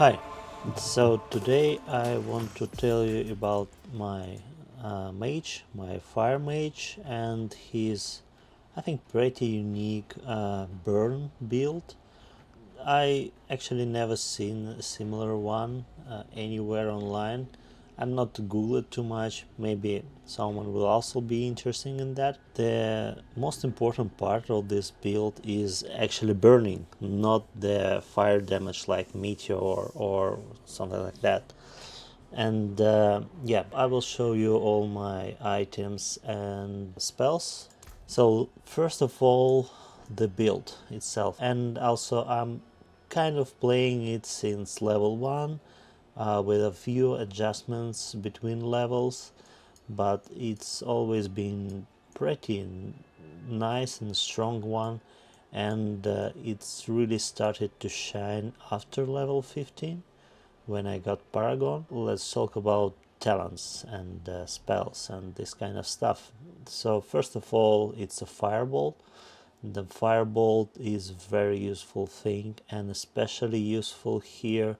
Hi, so today I want to tell you about my my fire mage, and his, I think, pretty unique burn build. I actually never seen a similar one anywhere online. I'm not Googled too much. Maybe someone will also be interested in that. The most important part of this build is actually burning, not the fire damage like meteor or something like that. And yeah, I will show you all my items and spells. So first of all, the build itself, and also I'm kind of playing it since level 1 with a few adjustments between levels, but it's always been pretty nice and strong one, and it's really started to shine after level 15 when I got Paragon. Let's talk about talents and spells and this kind of stuff. So first of all, it's a firebolt. The firebolt is very useful thing, and especially useful here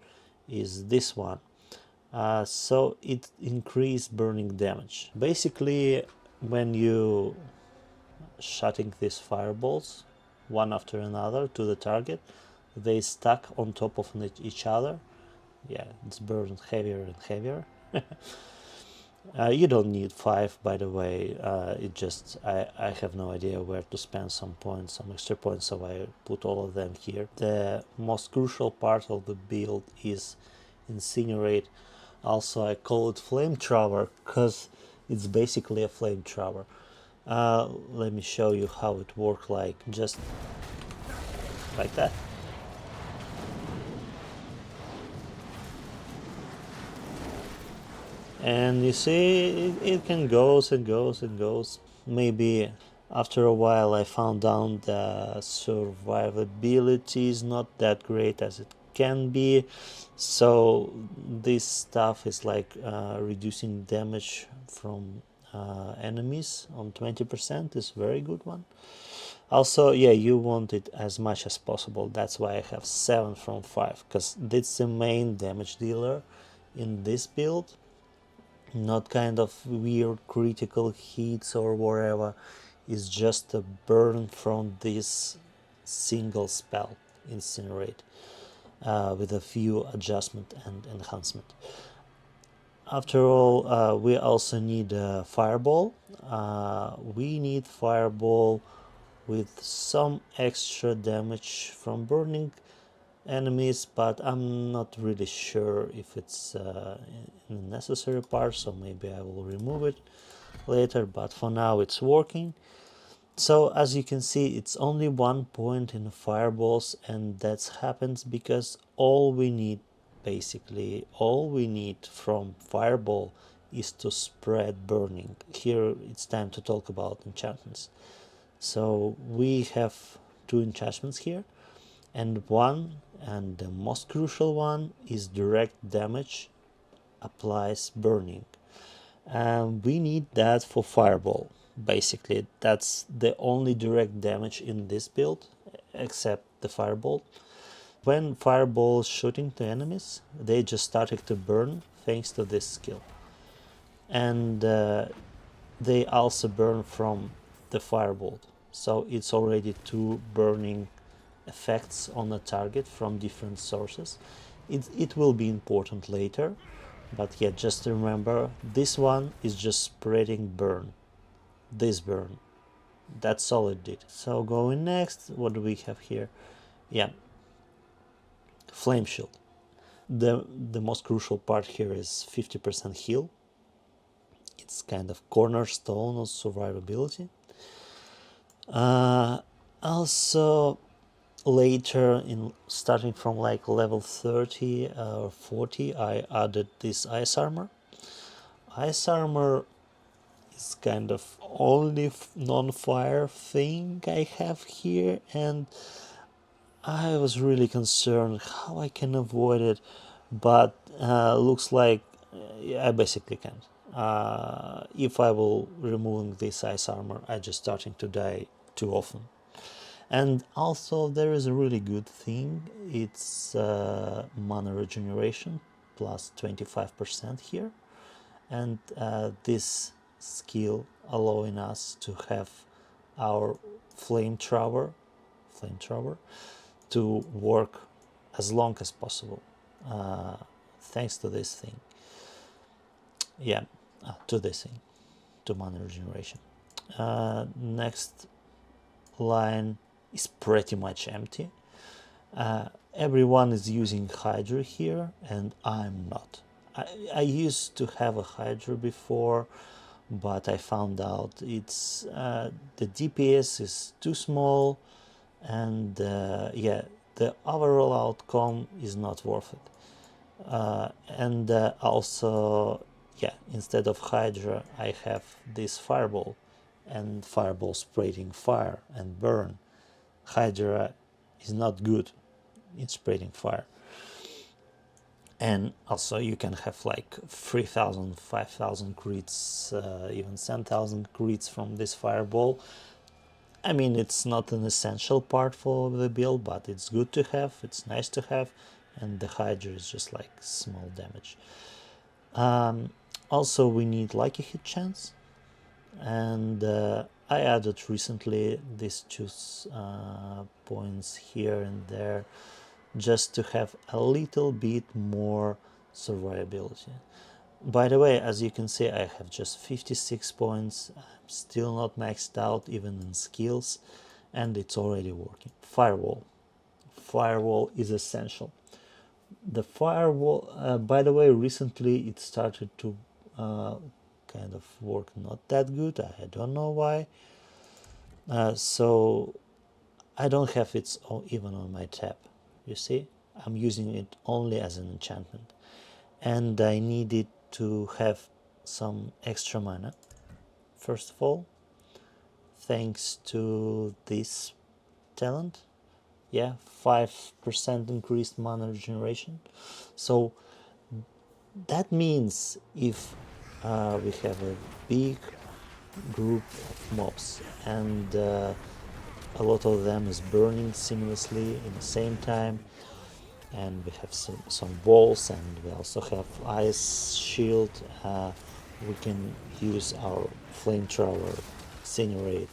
is this one. So it increases burning damage. Basically, when you shooting these fireballs one after another to the target, they stack on top of each other. Yeah, it's burned heavier and heavier. You don't need 5, by the way. It just I have no idea where to spend some points, some extra points, so I put all of them here. The most crucial part of the build is incinerate. Also, I call it flamethrower because it's basically a flamethrower. Let me show you how it works, like just like that. And you see it can goes and goes and goes. Maybe after a while I found out the survivability is not that great as it can be, so this stuff is like reducing damage from enemies on 20% is very good one. Also, yeah, you want it as much as possible. That's why I have 7 from 5, because that's the main damage dealer in this build, not kind of weird critical hits or whatever. It's just a burn from this single spell, incinerate, with a few adjustment and enhancement. After all, we also need a fireball. We need fireball with some extra damage from burning enemies, but I'm not really sure if it's a necessary part, so maybe I will remove it later, but for now it's working. So as you can see, it's only 1 point in the fireballs, and that happens because basically all we need from fireball is to spread burning. Here it's time to talk about enchantments. So we have 2 enchantments here, and the most crucial one is direct damage applies burning, and we need that for fireball. Basically that's the only direct damage in this build except the fireball. When fireball shooting to enemies, they just started to burn thanks to this skill, and they also burn from the firebolt, so it's already 2 burning effects on a target from different sources. It will be important later, but yeah, just remember this one is just spreading burn. This burn, that's all it did. So going next, what do we have here? Yeah, flame shield. The most crucial part here is 50% heal. It's kind of cornerstone of survivability. Also later, in starting from like level 30 or 40, I added this ice armor. Ice armor is kind of only non-fire thing I have here, and I was really concerned how I can avoid it, but looks like I basically can't. If I will removing this ice armor, I just starting to die too often. And also there is a really good thing, it's mana regeneration plus 25% here, and this skill allowing us to have our flamethrower to work as long as possible, thanks to this thing. Yeah, to this thing, to mana regeneration. Next line is pretty much empty. Everyone is using Hydra here, and I'm not. I used to have a Hydra before, but I found out it's the DPS is too small, and yeah, the overall outcome is not worth it. And also, yeah, instead of Hydra, I have this Fireball, and Fireball spreading fire and burn. Hydra is not good in spreading fire. And also you can have like 3,000, 5,000 crits, even 10,000 crits from this Fireball. I mean, it's not an essential part for the build, but it's good to have, it's nice to have, and the Hydra is just like small damage. Also, we like Lucky Hit Chance, and I added recently these two points here and there just to have a little bit more survivability. By the way, as you can see, I have just 56 points. I'm still not maxed out even in skills, and it's already working. Firewall. Firewall is essential. The firewall, by the way, recently it started to kind of work not that good. I don't know why. So I don't have it even on my tab. You see, I'm using it only as an enchantment, and I needed to have some extra mana. First of all, thanks to this talent, yeah, 5% increased mana regeneration. So that means if we have a big group of mobs and a lot of them is burning seamlessly in the same time, and we have some walls, and we also have ice shield, we can use our flamethrower, incinerate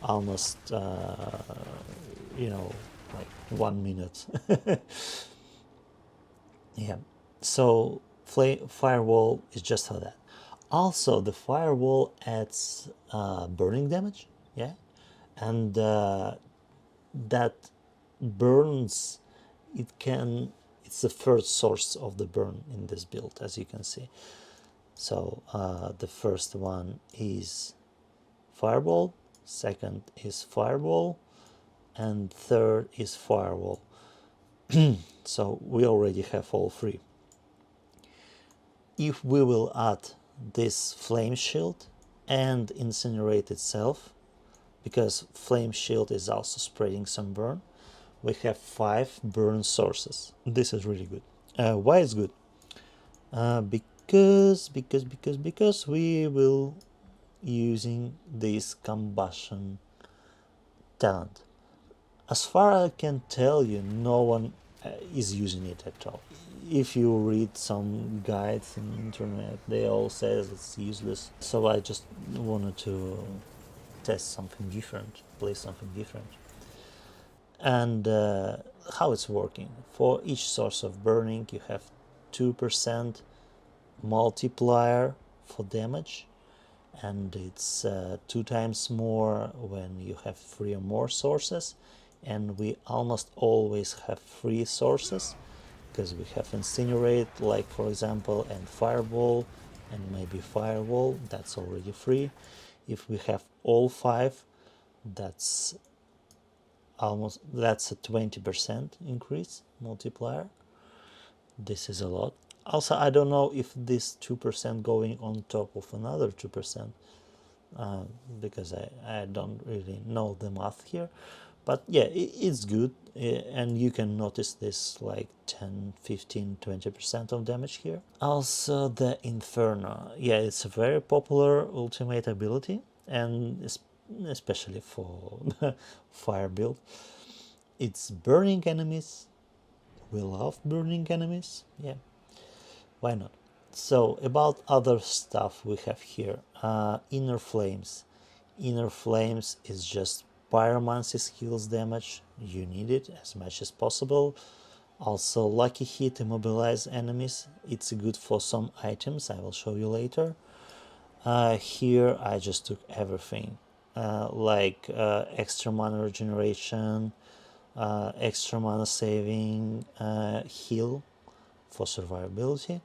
almost like 1 minute. Yeah, so firewall is just how that. Also, the firewall adds burning damage, yeah, and that burns, it's the first source of the burn in this build, as you can see. So the first one is Fireball, second is Fireball, and third is Firewall. So we already have all three. If we will add this Flame Shield and Incinerate itself, because Flame Shield is also spreading some burn, we have 5 burn sources. This is really good. Why it's good? Because we will using this combustion talent. As far as I can tell you, no one is using it at all. If you read some guides on the internet, they all say it's useless. So I just wanted to test something different, play something different. And how it's working. For each source of burning, you have 2% multiplier for damage, and it's 2 times more when you have 3 or more sources, and we almost always have 3 sources because we have Incinerate, like for example, and Fireball, and maybe Firewall, that's already 3. If we have all 5, that's a 20% increase multiplier. This is a lot. Also, I don't know if this 2% going on top of another 2%, because I don't really know the math here. But yeah, it's good, and you can notice this like 10, 15, 20% of damage here. Also, the Inferno. Yeah, it's a very popular ultimate ability, and especially for fire build. It's burning enemies. We love burning enemies. Yeah, why not? So about other stuff we have here, inner flames. Inner flames is just pyromancy skills damage. You need it as much as possible. Also lucky hit immobilize enemies. It's good for some items, I will show you later. Here I just took everything, like extra mana regeneration, extra mana saving, heal for survivability,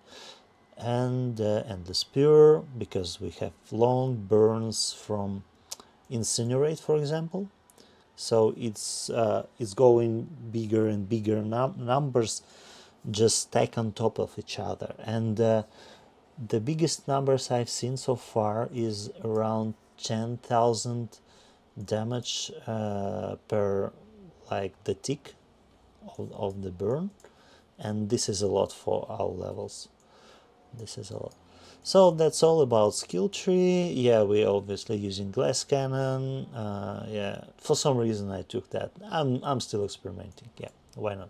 and the spear, because we have long burns from incinerate, for example. So it's going bigger and bigger numbers just stack on top of each other, and the biggest numbers I've seen so far is around 10,000 damage per like the tick of the burn, and this is a lot for our levels. This is a lot. So that's all about skill tree. Yeah, we're obviously using glass cannon. Yeah, for some reason I took that. I'm still experimenting. Yeah, why not?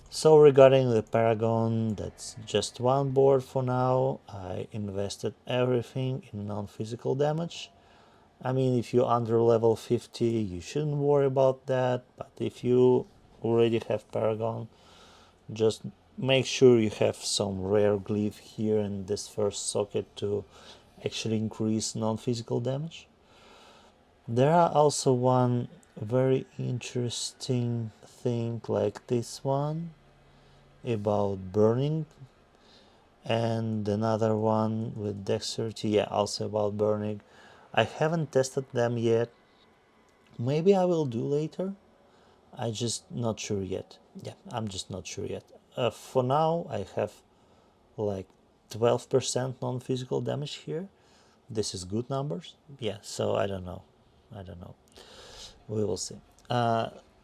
So regarding the Paragon, that's just one board for now. I invested everything in non-physical damage. I mean, if you're under level 50, you shouldn't worry about that. But if you already have Paragon, just make sure you have some rare glyph here in this first socket to actually increase non-physical damage. There are also one very interesting thing like this one about burning, and another one with dexterity, yeah, also about burning. I haven't tested them yet. Maybe I will do later. I just not sure yet. Yeah, I'm just not sure yet. For now, I have like 12% non-physical damage here. This is good numbers. Yeah, so I don't know. I don't know. We will see.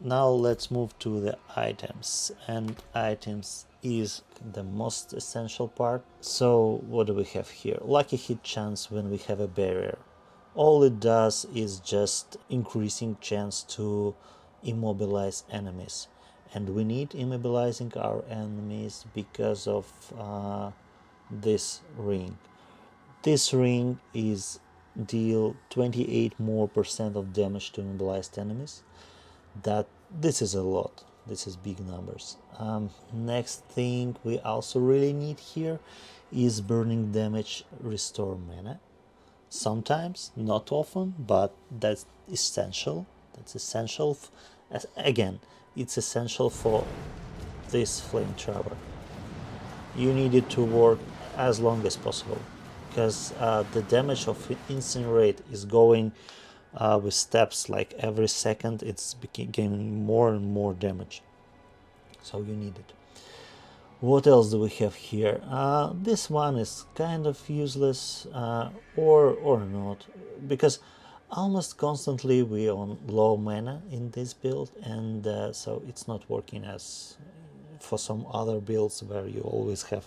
Now let's move to the items, and items is the most essential part. So what do we have here? Lucky hit chance when we have a barrier. All it does is just increasing chance to immobilize enemies, and we need immobilizing our enemies because of this ring. This ring is deal 28 more percent of damage to immobilized enemies. That this is a lot. This is big numbers. Next thing we also really need here is burning damage restore mana. Sometimes, not often, but that's essential. That's essential. Again, it's essential for this flame trapper. You need it to work as long as possible, because the damage of incinerate is going with steps, like every second it's gaining more and more damage, so you need it. What else do we have here? This one is kind of useless, or not, because almost constantly we on low mana in this build, and so it's not working as for some other builds where you always have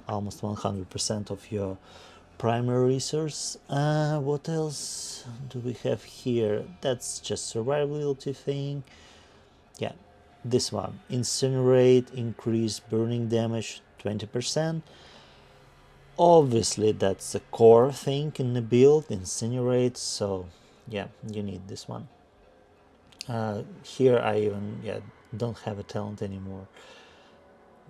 almost 100% of your primary resource. What else do we have here? That's just survivability thing. Yeah, this one, incinerate, increase burning damage 20%. Obviously that's a core thing in the build, incinerate, so yeah, you need this one. Here I even don't have a talent anymore,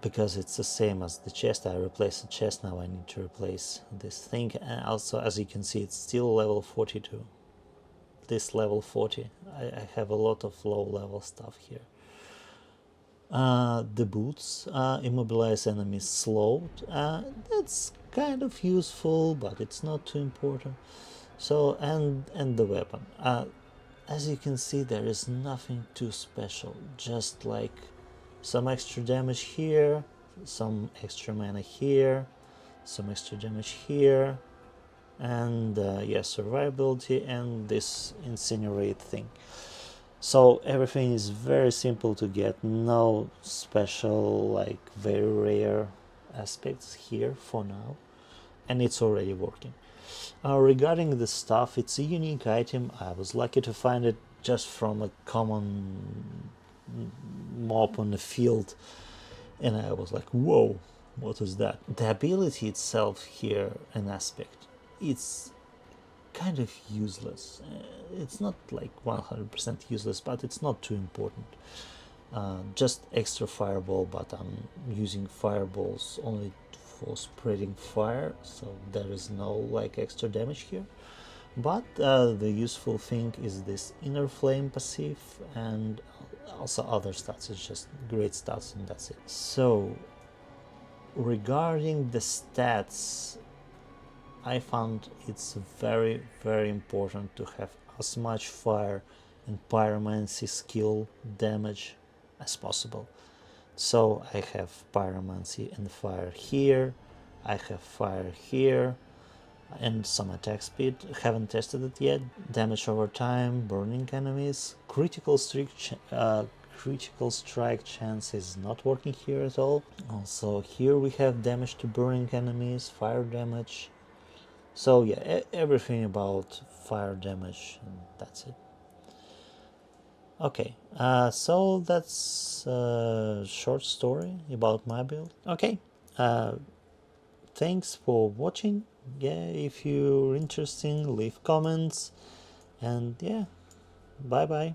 because it's the same as the chest. I replaced the chest, now I need to replace this thing. And also, as you can see, it's still level 42. This level 40. I have a lot of low level stuff here. The boots immobilize enemies slowed. That's kind of useful, but it's not too important. So, and the weapon. As you can see, there is nothing too special, just like some extra damage here, some extra mana here, some extra damage here, and survivability, and this incinerate thing. So everything is very simple to get, no special like very rare aspects here for now, and it's already working. Regarding the stuff, it's a unique item. I was lucky to find it just from a common mob on the field, and I was like, whoa, what is that? The ability itself here, an aspect, it's kind of useless. It's not like 100% useless, but it's not too important. Just extra fireball, but I'm using fireballs only for spreading fire, so there is no like extra damage here. But the useful thing is this inner flame passive and also other stats. It's just great stats and that's it. So regarding the stats, I found it's very important to have as much fire and pyromancy skill damage as possible. So I have pyromancy and fire here, I have fire here, and some attack speed. Haven't tested it yet. Damage over time, burning enemies, critical strike chance is not working here at all. Also here we have damage to burning enemies, fire damage. So yeah, everything about fire damage, and that's it. Okay, so that's a short story about my build. Okay, thanks for watching. Yeah, if you're interested, leave comments, and yeah, bye bye.